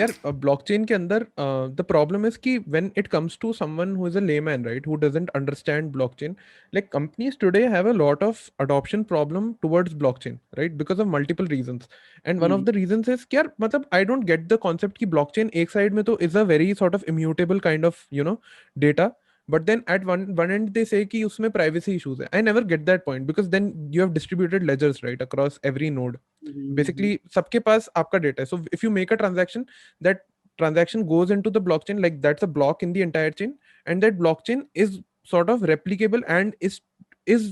यार ब्लॉकचेन के अंदर द प्रॉब्लम इज कि when it comes to someone who is a layman right who doesn't understand blockchain like companies today have a lot of adoption problem towards blockchain right because of multiple reasons and one of Hmm. the reasons is कि यार मतलब I don't get the concept कि blockchain एक side में तो is a very sort of immutable kind of data but then at one end they say कि उसमें privacy issues है. I never get that point because then you have distributed ledgers right across every node. Mm-hmm. Basically सबके पास आपका data है. So if you make a transaction, that transaction goes into the blockchain, like that's a block in the entire chain, and that blockchain is sort of replicable and is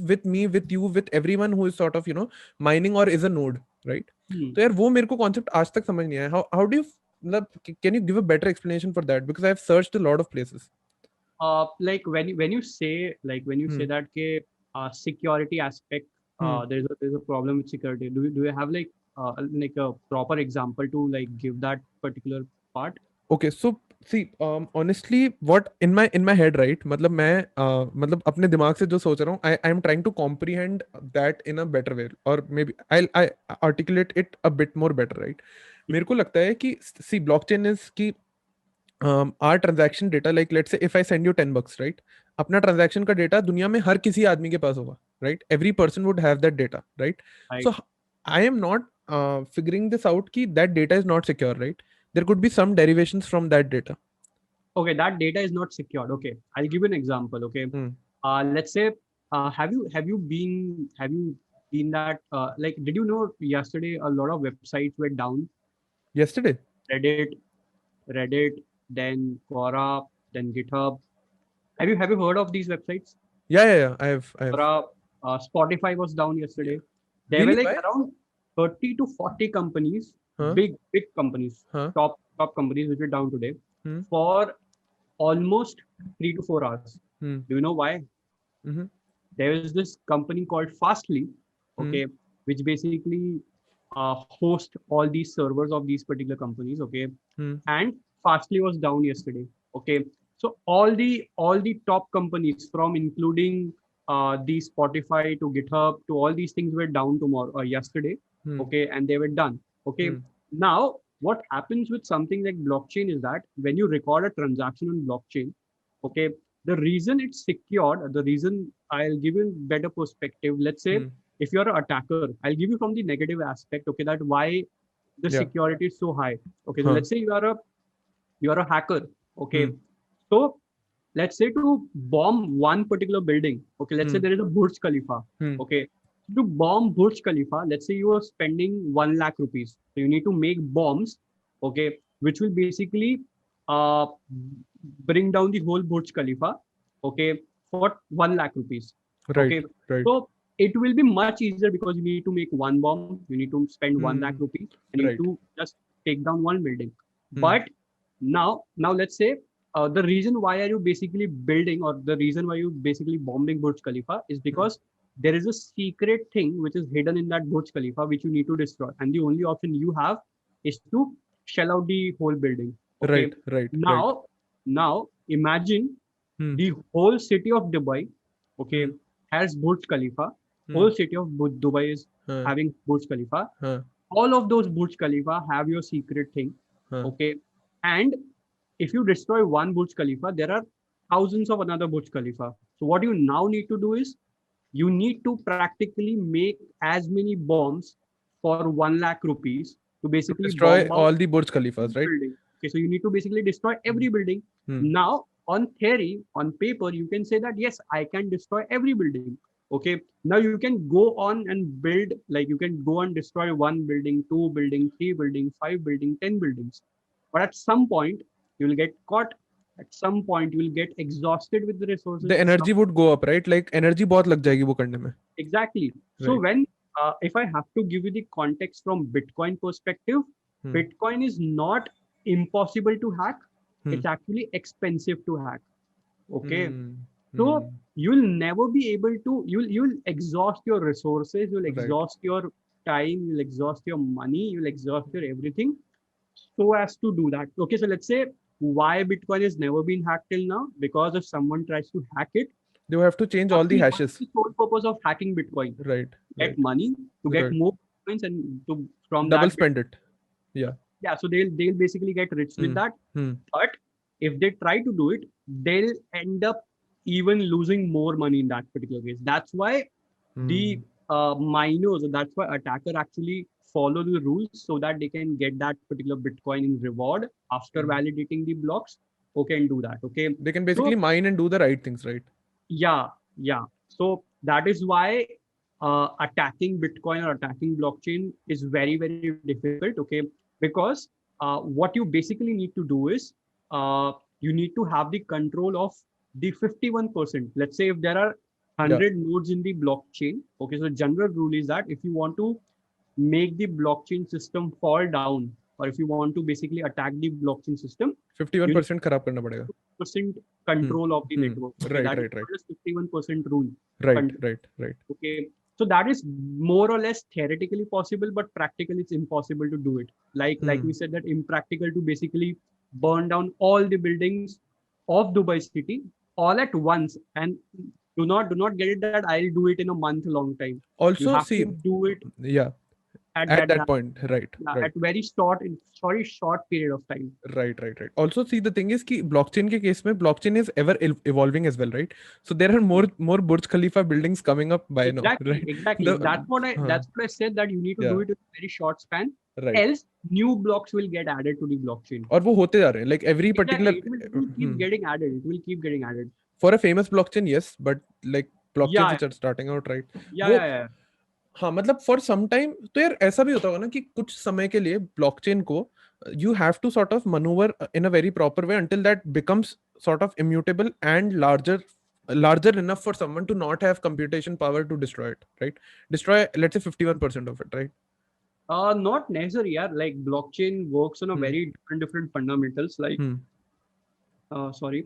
with me, with you, with everyone who is sort of mining or is a node, right? Hmm. तो यार वो मेरे को concept आज तक समझ नहीं आया. How do you मतलब can you give a better explanation for that, because I have searched a lot of places. Like when you say Hmm. that security aspect, Hmm. there's a problem with security. Do you have like a proper example to like give that particular part? Okay, so see, honestly, what in my head, right? मतलब मैं मतलब अपने दिमाग से जो सोच रहा हूँ, I am trying to comprehend that in a better way, or maybe I articulate it a bit more better, right? मेरे को लगता है कि see, blockchain is कि our transaction data, like let's say if I send you $10, right? अपना transaction का data दुनिया में हर किसी आदमी के पास होगा, right? Every person would have that data, right? Right. So I am not figuring this out कि that data is not secure, right? There could be some derivations from that data. Okay, that data is not secured. Okay, I'll give you an example. Okay, Hmm. let's say, have you been that like, did you know yesterday a lot of websites were down? Yesterday? Reddit, Reddit, then Quora, then GitHub. Have you heard of these websites? Yeah. I have. Quora, Spotify was down yesterday. There were Really? like Why? around 30 to 40 companies, Huh? big companies, Huh? top companies which are down today Hmm. for almost 3 to 4 hours. Hmm. Do you know why? Mm-hmm. There is this company called Fastly, Hmm. okay, which basically host all these servers of these particular companies, okay, Hmm. and Fastly was down yesterday, okay. So all the top companies, from including the Spotify to GitHub to all these things, were down tomorrow yesterday, Hmm. okay, and they were done, okay. Hmm. Now what happens with something like blockchain is that when you record a transaction on blockchain, okay, the reason it's secured, the reason, I'll give you a better perspective. Let's say Hmm. if you're an attacker, I'll give you from the negative aspect, okay, that why the Yeah. security is so high. Okay, so Huh. let's say you are a hacker, okay. Hmm. So let's say to bomb one particular building, okay, let's say Hmm. there is a Burj Khalifa, Hmm. okay. To bomb Burj Khalifa, let's say you are spending 1 lakh rupees. So you need to make bombs, okay, which will basically uh, bring down the whole Burj Khalifa, okay, for 1 lakh rupees, Right. okay. Right. So it will be much easier because you need to make one bomb, you need to spend 1 lakh Hmm. rupees, and you need Right. to just take down one building. Hmm. But now let's say the reason why are you basically building, or the reason why you basically bombing Burj Khalifa is Hmm. because there is a secret thing which is hidden in that Burj Khalifa which you need to destroy, and the only option you have is to shell out the whole building. Okay. Right. Right. Right. Now imagine Hmm. the whole city of Dubai, okay, Hmm. has Burj Khalifa. Hmm. Whole city of Dubai is Huh. having Burj Khalifa. Huh. All of those Burj Khalifa have your secret thing, Huh. okay. And if you destroy one Burj Khalifa, there are thousands of another Burj Khalifa. So what you now need to do is you need to practically make as many bombs for 1 lakh rupees to To basically destroy bomb out all the Burj Khalifas, each right? building. Okay, so you need to basically destroy Hmm. every building. Hmm. Now, on theory, on paper, you can say that yes, I can destroy every building. Okay, now you can go on and build, like you can go and destroy one building, two building, three building, five building, 10 buildings. But at some point, you will get caught. At some point, you will get exhausted with the resources. The energy would go up, right? Like energy बहुत लग जाएगी वो करने में. Exactly. So Right. when if I have to give you the context from Bitcoin perspective, Hmm. Bitcoin is not impossible to hack. Hmm. It's actually expensive to hack. Okay. Hmm. So Hmm. you'll never be able to. You'll exhaust your resources. You'll Right. exhaust your time. You'll exhaust your money. You'll exhaust your everything, so as to do that. Okay. So let's say why Bitcoin has never been hacked till now, because if someone tries to hack it, They have to change all the what is hashes. the sole purpose of hacking Bitcoin? Right. Get Right. money, to get Right. more coins, and to from Double that spend it. Yeah. Yeah, so they'll basically get rich with Hmm. that. Hmm. But if they try to do it, they'll end up even losing more money in that particular case. That's why the Hmm. miners, that's why attacker actually follow the rules so that they can get that particular Bitcoin in reward after Hmm. validating the blocks. Okay, and do that. Okay, They can so basically mine and do the right things, right? yeah, yeah. So that is why attacking Bitcoin or attacking blockchain is very, very difficult. Okay, because what you basically need to do is you need to have the control of the 51%. Let's say if there are Yeah. 100 nodes in the blockchain. Okay, so general rule is that if you want to make the blockchain system fall down, or if you want to basically attack the blockchain system, you need 51% खराब करना पड़ेगा. 50% Hmm. control of the Hmm. network. Okay, Right, that is right, right. called as 51% rule. Right, right, right. Okay, so that is more or less theoretically possible, but practically it's impossible to do it. Like we Hmm. said, that impractical to basically burn down all the buildings of Dubai city all at once. And do not get it that I'll do it in a month long time. You Also, have to see, do it yeah, at at that, that point, right, yeah, right. at very short in very short period of time. Right, right, right. Also, see, the thing is कि blockchain के case में blockchain is ever evolving as well, right? So there are more Burj Khalifa buildings coming up by now, Exactly, right? exactly. The That's what I said, that you need to yeah, do it in a very short span. right. Else, new blocks will get added to the blockchain. और वो होते जा रहे हैं, like every particular Exactly, it will keep getting added. It will keep getting added. for a famous blockchain, yes, but like blockchains Yeah, which are starting out, right? yeah, वो yeah, yeah. हाँ मतलब for some time तो यार ऐसा भी होता होगा ना कि कुछ समय के लिए ब्लॉकचेन को you have to sort of manoeuvre in a very proper way until that becomes sort of immutable and larger enough for someone to not have computation power to destroy it, right? Destroy, let's say 51% of it, right? Not necessary. Yeah, like blockchain works on a Hmm. very different fundamentals. Like, Hmm. sorry.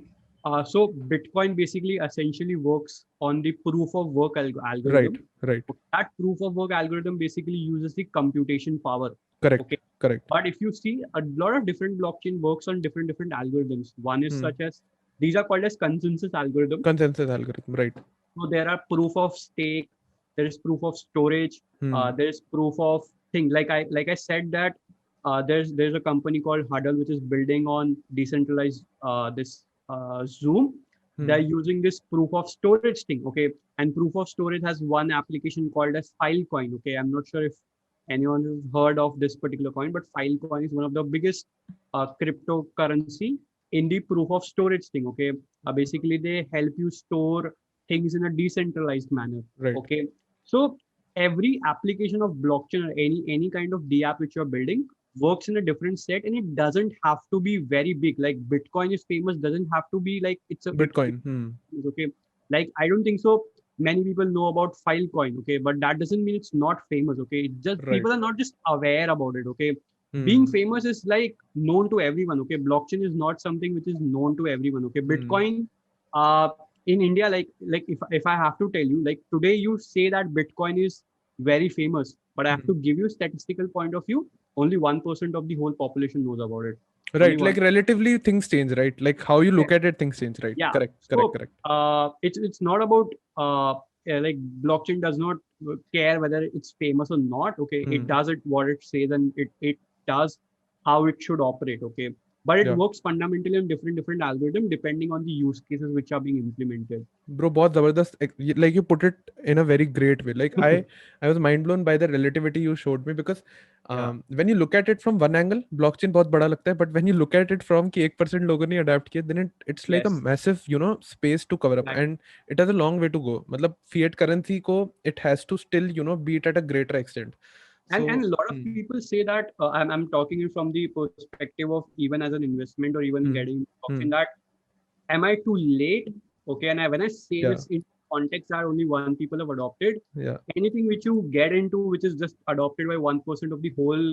So Bitcoin basically essentially works on the proof of work Right, algorithm. right. That proof of work algorithm basically uses the computation power. Correct, Okay. correct. But if you see, a lot of different blockchain works on different algorithms. One is Hmm. such as, these are called as consensus algorithm. Consensus algorithm, right? So there are proof of stake, there is proof of storage, Hmm. there is proof of thing. Like I said that there's a company called Huddle which is building on decentralized this Zoom. Hmm. They're using this proof of storage thing. Okay, and proof of storage has one application called as Filecoin. Okay, I'm not sure if anyone has heard of this particular coin, but Filecoin is one of the biggest cryptocurrency in the proof of storage thing. Okay, basically they help you store things in a decentralized manner. Right. Okay, so every application of blockchain or any kind of D app which you're building works in a different set, and it doesn't have to be very big. Like Bitcoin is famous, doesn't have to be like Bitcoin. Hmm. it's okay. Like I don't think so. Many people know about Filecoin, okay, but that doesn't mean it's not famous, okay. It's just Right. people are not just aware about it, okay. Being Hmm. famous is like known to everyone, okay. Blockchain is not something which is known to everyone, okay. Hmm. Bitcoin, uh, in India, like if I have to tell you, like today you say that Bitcoin is very famous, but I have Hmm. to give you statistical point of view. Only 1% of the whole population knows about it. Only Right, like one. relatively things change, right? Like how you look Yes. at it, things change, right? Yeah. Correct, correct, So correct. it's not about like blockchain does not care whether it's famous or not. Okay, it Hmm. does it what it says, and it does how it should operate. Okay, but it Yeah. works fundamentally on different algorithm depending on the use cases which are being implemented. Bro, बहुत जबरदस्त like you put it in a very great way. Like I was mind blown by the relativity you showed me because Yeah. when you look at it from one angle, blockchain बहुत बड़ा लगता है, but when you look at it from कि 1% लोगों ने adapt किया, then it's like a Yes. massive, space to cover up, Exactly. and it has a long way to go. मतलब fiat currency को it has to still, beat at a greater extent. And So, a lot of people say that I'm talking it from the perspective of even as an investment or even hmm, getting hmm, in that, am I too late? Okay, and when I say yeah, this in context that only one people have adopted, yeah. anything which you get into which is just adopted by 1% of the whole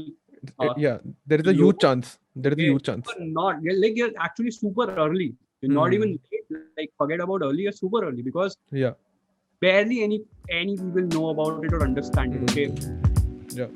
Yeah, there is a globe, huge chance. There is a okay, huge you chance. are not, you're actually super early. You're not even Hmm. late. Like forget about early, you're super early because Yeah. barely any people know about it or understand it. Okay, Hmm. Yeah.